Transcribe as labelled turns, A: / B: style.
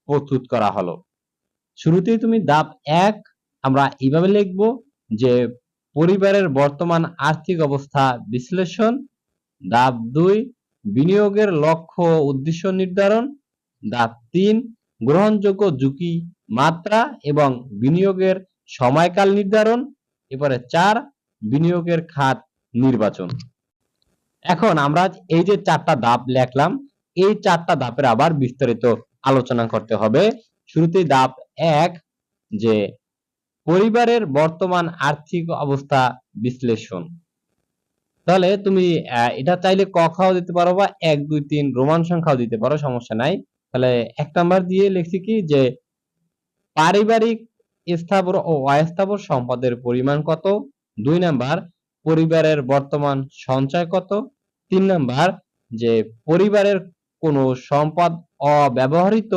A: প্রস্তুত করা হলো। শুরুতেই তুমি ধাপ ১ আমরা এইভাবে লিখব যে পরিবারের বর্তমান আর্থিক অবস্থা বিশ্লেষণ। ধাপ ২ বিনিয়োগের লক্ষ্য ও উদ্দেশ্য নির্ধারণ। ধাপ ৩ গ্রহণযোগ্য ঝুঁকি মাত্রা এবং বিনিয়োগের সময়কাল নির্ধারণ। এরপরে ৪ বিনিয়োগের খাত নির্বাচন। এখন আমরা এই যে ৪টা ধাপ লেখলাম, এই ৪টা ধাপের আবার বিস্তারিত আলোচনা করতে হবে। শুরুতেই ধাপ ১ যে পরিবারের বর্তমান আর্থিক অবস্থা বিশ্লেষণ। তাহলে তুমি এটা চাইলে ক, খও দিতে পারো বা ১, ২, ৩ রোমান সংখ্যাও দিতে পারো, সমস্যা নাই। তাহলে ১ নাম্বার দিয়ে লিখছি কি যে পারিবারিক স্থাবর ও অস্থাবর সম্পদের পরিমাণ কত? ২ নাম্বার পরিবারের বর্তমান সঞ্চয় কত? ৩ নাম্বার যে পরিবারের কোন সম্পদ অব্যবহৃত